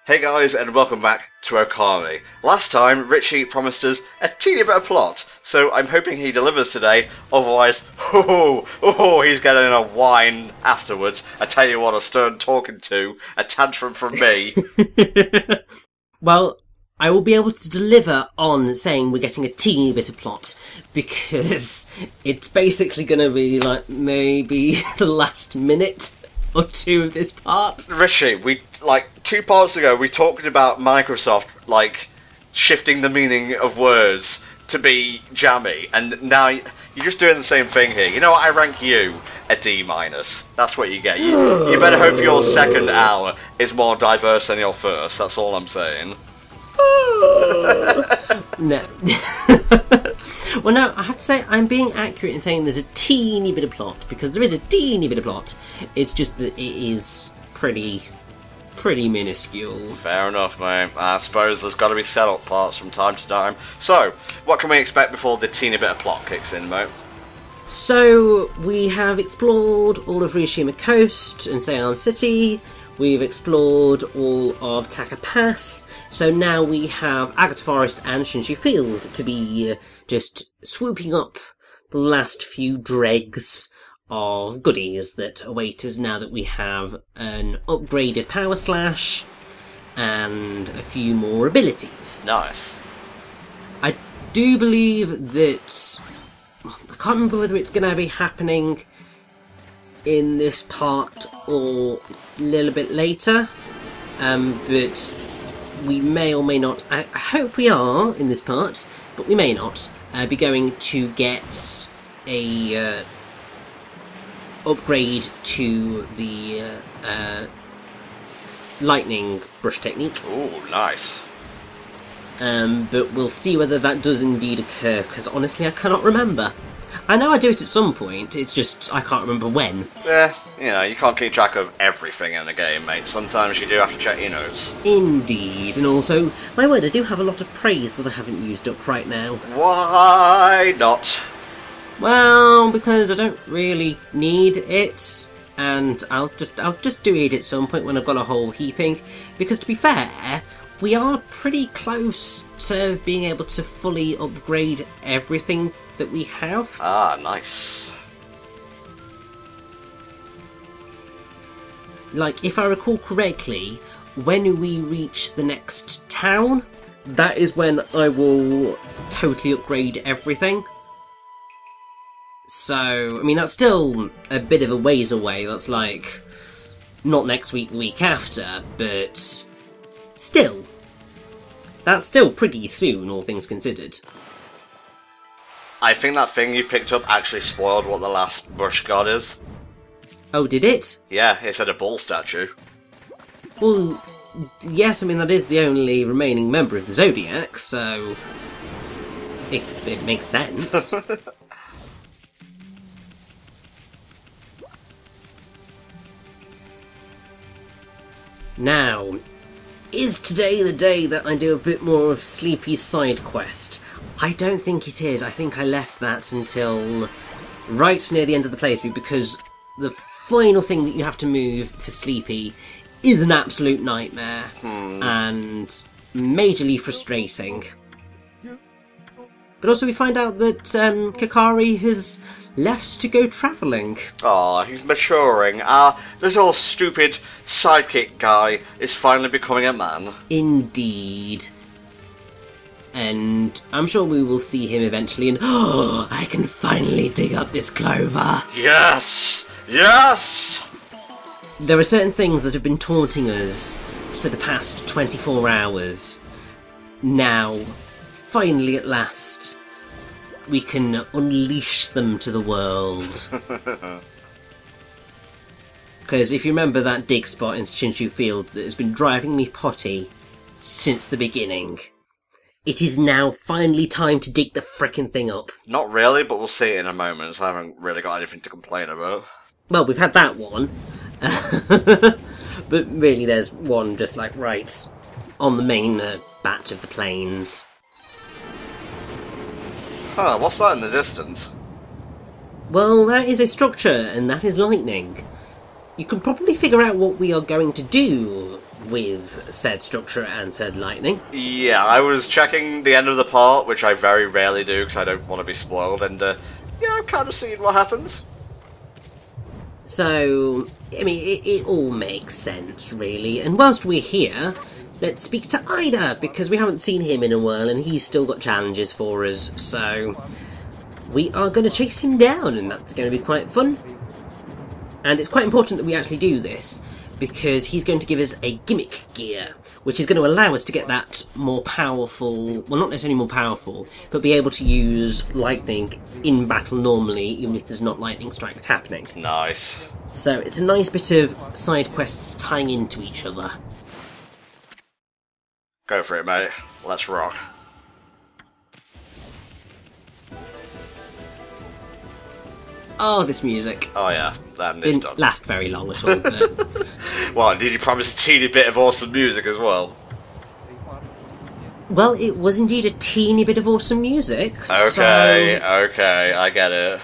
Hey guys, and welcome back to Okami. Last time, Richie promised us a teeny bit of plot, so I'm hoping he delivers today, otherwise, he's getting a whine afterwards. I tell you what, a stern talking to, a tantrum from me. Well, I will be able to deliver on saying we're getting a teeny bit of plot, because it's basically going to be like maybe the last minute or two of this part. Richie, we, 2 parts ago, we talked about Microsoft, shifting the meaning of words to be jammy, and now you're just doing the same thing here. You know what, I rank you a D-. That's what you get. You better hope your second hour is more diverse than your first, that's all I'm saying. No. Well, no, I have to say I'm being accurate in saying there's a teeny bit of plot, because there is a teeny bit of plot. It's just that it is pretty minuscule. Fair enough, mate. I suppose there's got to be setup parts from time to time. So, what can we expect before the teeny bit of plot kicks in, mate? So, we have explored all of Ryushima Coast and Seian City. We've explored all of Taka Pass. So now we have Agata Forest and Shinshu Field to be just swooping up the last few dregs of goodies that await us now that we have an upgraded Power Slash and a few more abilities. Nice. I do believe that... I can't remember whether it's going to be happening in this part or a little bit later, but we may or may not, I hope we are in this part, but we may not, be going to get a upgrade to the lightning brush technique. Ooh, nice. But we'll see whether that does indeed occur, because honestly I cannot remember. I know I do it at some point, it's just I can't remember when. You can't keep track of everything in a game, mate. Sometimes you do have to check your notes. Indeed, and also, my word, I do have a lot of praise that I haven't used up right now. Why not? Well, because I don't really need it, and I'll just do it at some point when I've got a whole heaping, because to be fair, we are pretty close to being able to fully upgrade everything that we have. Ah, nice. If I recall correctly, when we reach the next town, that is when I will totally upgrade everything. So, I mean, that's still a bit of a ways away. That's not next week, the week after, but still. That's still pretty soon, all things considered. I think that thing you picked up actually spoiled what the last brush god is. Oh, did it? Yeah, it said a bull statue. Well, yes, I mean, that is the only remaining member of the Zodiac, so it makes sense. Now, is today the day that I do a bit more of Sleepy's side quest? I don't think it is. I think I left that until right near the end of the playthrough, because the final thing that you have to move for Sleepy is an absolute nightmare and majorly frustrating. But also we find out that Kakari has left to go travelling. Aw, he's maturing. This old stupid sidekick guy is finally becoming a man. Indeed. And I'm sure we will see him eventually, and I can finally dig up this clover. Yes! Yes! There are certain things that have been taunting us for the past 24 hours. Now, finally at last, we can unleash them to the world. Because if you remember that dig spot in Shinshu Field that has been driving me potty since the beginning, it is now finally time to dig the frickin' thing up. Not really, but we'll see it in a moment, so I haven't really got anything to complain about. Well, we've had that one. But really there's one just right on the main batch of the plains. Huh, what's that in the distance? Well, that is a structure, and that is lightning. You can probably figure out what we are going to do with said structure and said lightning. Yeah, I was checking the end of the part, which I very rarely do because I don't want to be spoiled, and yeah, I've kind of seen what happens. So, I mean, it all makes sense, really. And whilst we're here, let's speak to Ida, because we haven't seen him in a while, and he's still got challenges for us, so we are going to chase him down, and that's going to be quite fun. And it's quite important that we actually do this, because he's going to give us a gimmick gear, which is going to allow us to get that more powerful, well, not necessarily more powerful, but be able to use lightning in battle normally, even if there's not lightning strikes happening. Nice. So it's a nice bit of side quests tying into each other. Go for it, mate. Let's rock. Oh, this music. Oh yeah, it's Didn't done. last very long at all, but... Well, did you promise a teeny bit of awesome music as well? Well, it was indeed a teeny bit of awesome music. Okay, so okay, I get it.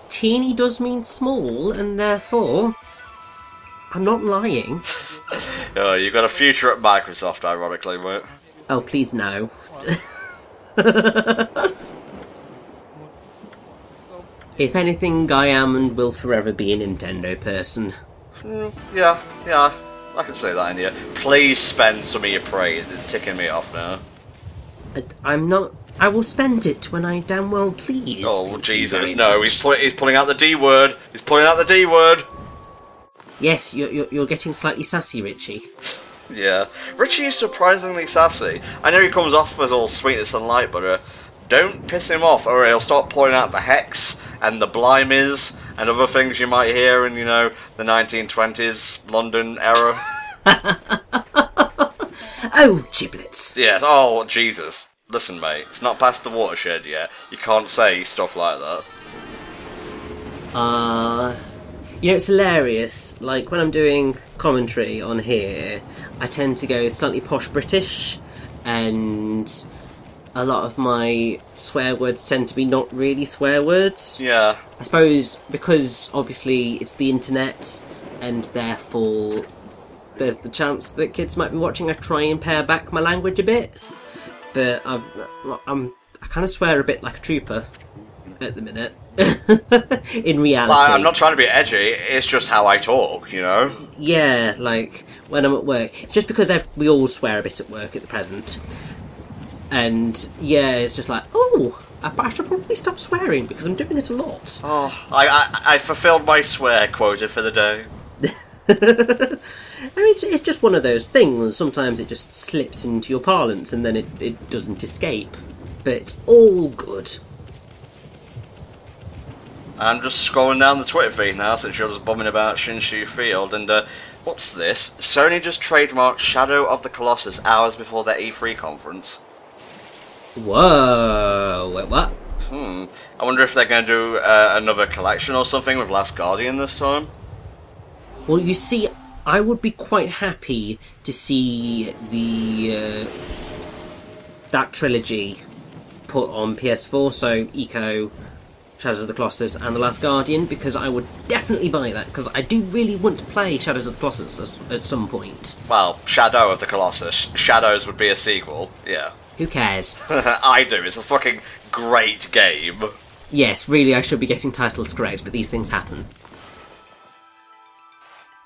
teeny does mean small, and therefore, I'm not lying. Oh, you've got a future at Microsoft, ironically, mate. Oh, please no. If anything, I am and will forever be a Nintendo person. Yeah, I can say that in here. Please spend some of your praise, it's ticking me off now. I'm not... I will spend it when I damn well please. Oh, Jesus, no, he's pulling out the D word! He's pulling out the D word! Yes, you're getting slightly sassy, Richie. Yeah. Richie is surprisingly sassy. I know he comes off as all sweetness and light, but don't piss him off or he'll start pulling out the hex and the blimies and other things you might hear in, you know, the 1920s London era. Oh, giblets. Yes, oh, Jesus. Listen, mate, it's not past the watershed yet. You can't say stuff like that. You know, it's hilarious. Like, when I'm doing commentary on here, I tend to go slightly posh British, and a lot of my swear words tend to be not really swear words. Yeah. I suppose because, obviously, it's the internet, and therefore there's the chance that kids might be watching. I try and pare back my language a bit, but I kind of swear a bit like a trooper at the minute. In reality, Well, I'm not trying to be edgy, it's just how I talk, you know? Yeah, like when I'm at work. Just because we all swear a bit at work at the present. And yeah, it's just like, oh, I should probably stop swearing because I'm doing it a lot. Oh, I fulfilled my swear quota for the day. I mean, it's just one of those things. Sometimes it just slips into your parlance and then it doesn't escape. But it's all good. I'm just scrolling down the Twitter feed now since you're just bumming about Shinshu Field, and what's this? Sony just trademarked Shadow of the Colossus hours before their E3 conference. Whoa, wait, what? I wonder if they're going to do another collection or something with Last Guardian this time? Well, you see, I would be quite happy to see that trilogy put on PS4, so Eco, Shadows of the Colossus, and The Last Guardian, because I would definitely buy that, because I do really want to play Shadows of the Colossus at some point. Well, Shadow of the Colossus. Shadows would be a sequel, yeah. Who cares? I do, it's a fucking great game. Yes, really, I should be getting titles correct, but these things happen.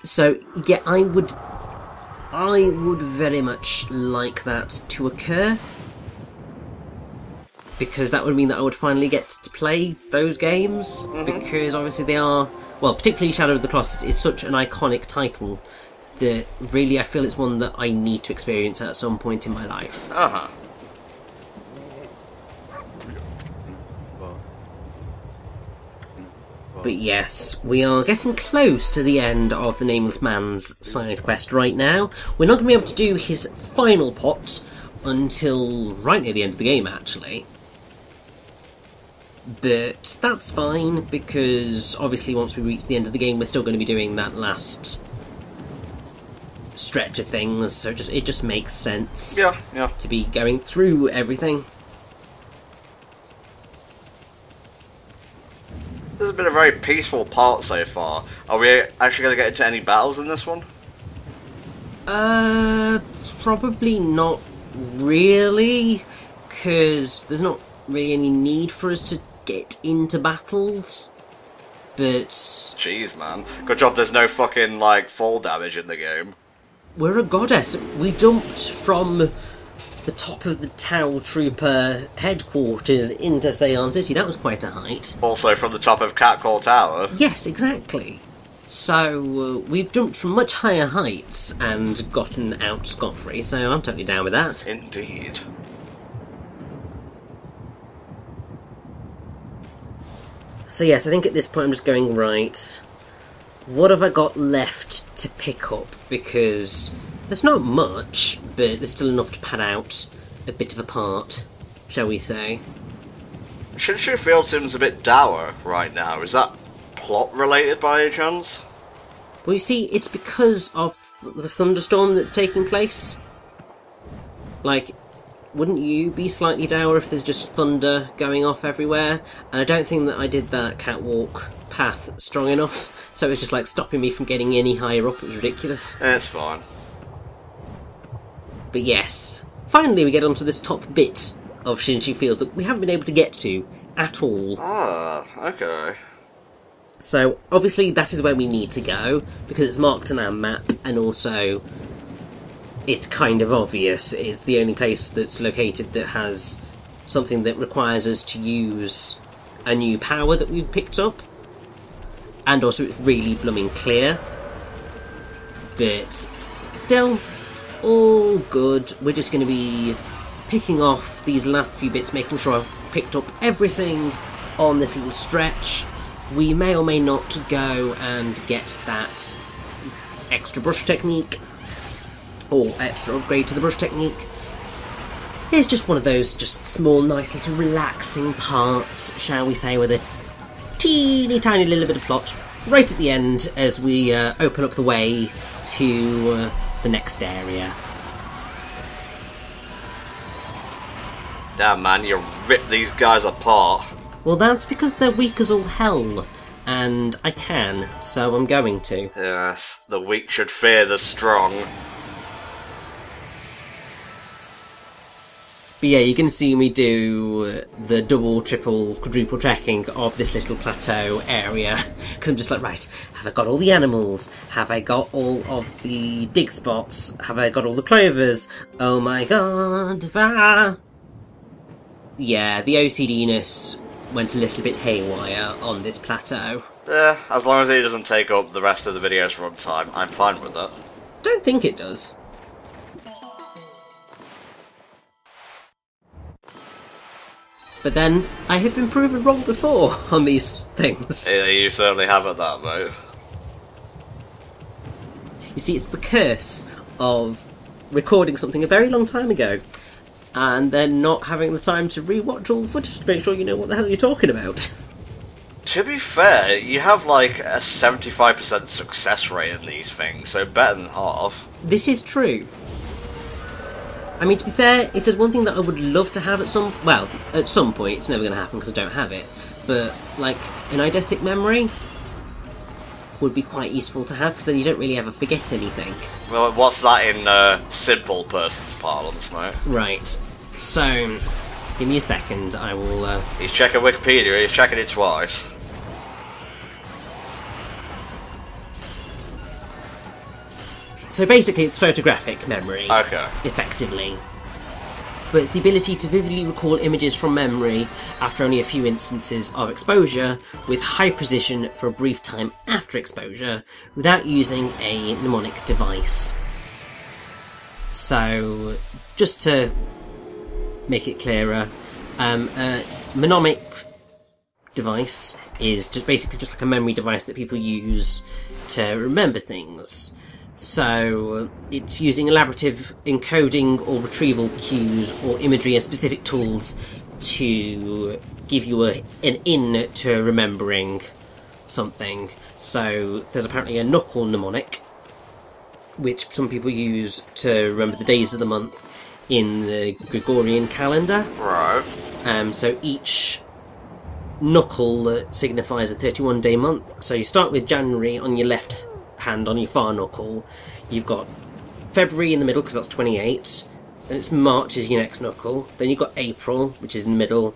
So, yeah, I would very much like that to occur. Because that would mean that I would finally get to play those games, because obviously they are... Well, particularly Shadow of the Colossus is such an iconic title that really I feel it's one that I need to experience at some point in my life. Uh-huh. But yes, we are getting close to the end of the Nameless Man's side quest right now. We're not going to be able to do his final pot until right near the end of the game, actually. But that's fine, because obviously once we reach the end of the game we're still going to be doing that last stretch of things, so it just makes sense to be going through everything. This has been a very peaceful part so far. Are we actually going to get into any battles in this one? Probably not really, because there's not really any need for us to get into battles. But jeez, man, good job. There's no fucking like fall damage in the game. We're a goddess. We jumped from the top of the Tau Trooper headquarters into Seon City. That was quite a height. Also from the top of Catcall Tower. Yes, exactly. So, we've jumped from much higher heights and gotten out scot-free, so I'm totally down with that. Indeed. So yes, I think at this point I'm just going, right, what have I got left to pick up? Because there's not much, but there's still enough to pad out a bit of a part, shall we say. Shinshu Field seems a bit dour right now. Is that plot related by any chance? Well, you see, it's because of the thunderstorm that's taking place. Like, wouldn't you be slightly dour if there's just thunder going off everywhere? And I don't think that I did that catwalk path strong enough, so it was just like stopping me from getting any higher up. It was ridiculous. It's fine. But yes, finally we get onto this top bit of Shinshu Field that we haven't been able to get to at all. Ah, okay. So obviously that is where we need to go, because it's marked on our map, and also it's kind of obvious. It's the only place that's located that has something that requires us to use a new power that we've picked up. And also it's really blooming clear. But still, it's all good. We're just going to be picking off these last few bits, making sure I've picked up everything on this little stretch. We may or may not go and get that extra brush technique, or extra upgrade to the brush technique. It's just one of those just small, nice little relaxing parts, shall we say, with a teeny tiny little bit of plot right at the end as we open up the way to the next area. Damn, man, you ripped these guys apart. Well, that's because they're weak as all hell, and I can, so I'm going to. Yes, the weak should fear the strong. But yeah, you're going to see me do the double, triple, quadruple checking of this little plateau area, because I'm just like, right, have I got all the animals? Have I got all of the dig spots? Have I got all the clovers? Oh my god, ah! Yeah, the OCD-ness went a little bit haywire on this plateau. As long as it doesn't take up the rest of the video's runtime, I'm fine with that. Don't think it does. But then, I have been proven wrong before on these things. Yeah, you certainly have at that, mate. You see, it's the curse of recording something a very long time ago, and then not having the time to re-watch all the footage to make sure you know what the hell you're talking about. To be fair, you have like a 75% success rate in these things, so better than half. This is true. I mean, to be fair, if there's one thing that I would love to have at some point, it's never going to happen because I don't have it, but like an eidetic memory would be quite useful to have, because then you don't really ever forget anything. Well, what's that in simple person's parlance, mate? Right, so give me a second, I will... He's checking Wikipedia, he's checking it twice. So basically it's photographic memory, Okay. effectively. But it's the ability to vividly recall images from memory after only a few instances of exposure, with high precision for a brief time after exposure, without using a mnemonic device. So, just to make it clearer, a mnemonic device is just basically just like a memory device that people use to remember things. So it's using elaborative encoding or retrieval cues or imagery and specific tools to give you an in to remembering something. So there's apparently a knuckle mnemonic, which some people use to remember the days of the month in the Gregorian calendar. Right. So each knuckle signifies a 31-day month. So you start with January on your left hand, on your far knuckle. You've got February in the middle, because that's 28. Then it's March is your next knuckle. Then you've got April, which is in the middle.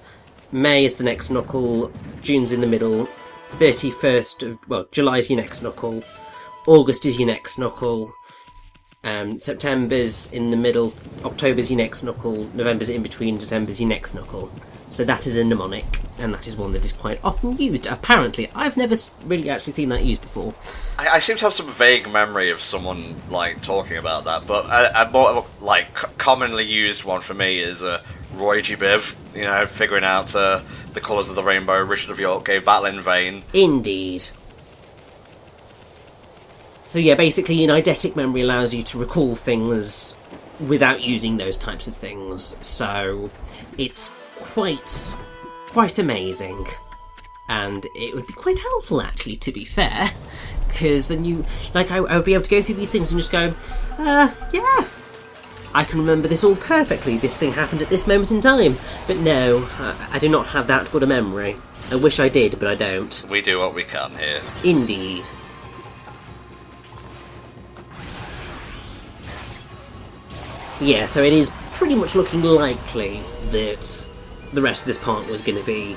May is the next knuckle. June's in the middle. 31st of... well, July's your next knuckle. August is your next knuckle. September's in the middle. October's your next knuckle. November's in between. December's your next knuckle. So that is a mnemonic, and that is one that is quite often used. Apparently, I've never really actually seen that used before. I seem to have some vague memory of someone like talking about that, but a more like commonly used one for me is Roy G. Biv. You know, figuring out the colours of the rainbow. Richard of York gave battle in vain. Indeed. So yeah, basically, an eidetic memory allows you to recall things without using those types of things. So it's quite amazing, and it would be quite helpful, actually, to be fair, because then you, like, I would be able to go through these things and just go, yeah, I can remember this all perfectly, this thing happened at this moment in time. But no, I do not have that good a memory. I wish I did, but I don't. We do what we can here. Indeed. Yeah, so it is pretty much looking likely that the rest of this part was going to be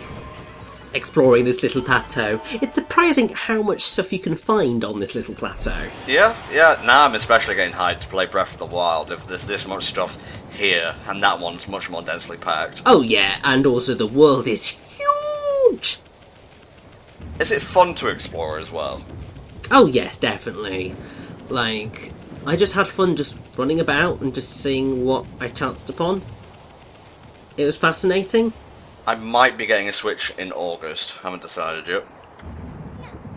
exploring this little plateau. It's surprising how much stuff you can find on this little plateau. Yeah, now I'm especially getting hyped to play Breath of the Wild if there's this much stuff here, and that one's much more densely packed. Oh yeah, and also the world is huge! Is it fun to explore as well? Oh yes, definitely. Like, I just had fun just running about and just seeing what I chanced upon. It was fascinating. I might be getting a Switch in August. Haven't decided yet.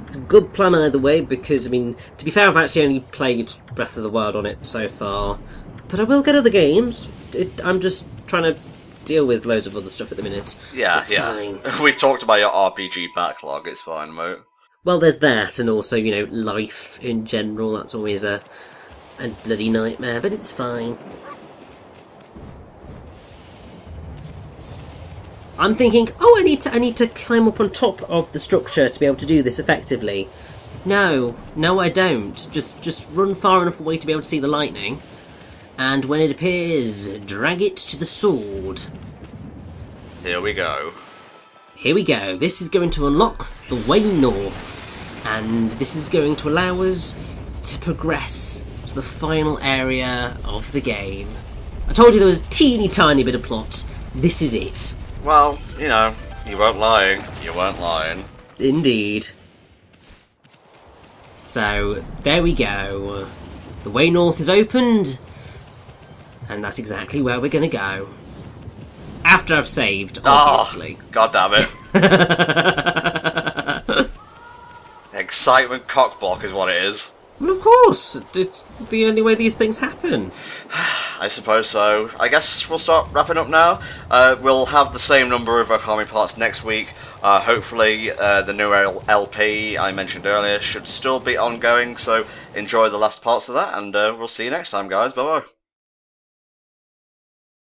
It's a good plan either way, because, I mean, to be fair, I've actually only played Breath of the Wild on it so far. But I will get other games. I'm just trying to deal with loads of other stuff at the minute. Yeah, it's yeah. fine. We've talked about your RPG backlog. It's fine, mate. Well, there's that, and also, you know, life in general. That's always a bloody nightmare, but it's fine. I'm thinking, oh, I need to climb up on top of the structure to be able to do this effectively. No, I don't. Just run far enough away to be able to see the lightning, and when it appears, drag it to the sword. Here we go. Here we go. This is going to unlock the way north, and this is going to allow us to progress to the final area of the game. I told you there was a teeny tiny bit of plot. This is it. Well, you know, you weren't lying. You weren't lying. Indeed. So, there we go. The way north is opened, and that's exactly where we're going to go. After I've saved, obviously. Oh, God damn it. Excitement cockblock is what it is. Well, of course. It's the only way these things happen. I suppose so. I guess we'll start wrapping up now. We'll have the same number of Okami parts next week. Hopefully the new LP I mentioned earlier should still be ongoing, so enjoy the last parts of that, and we'll see you next time, guys. Bye-bye.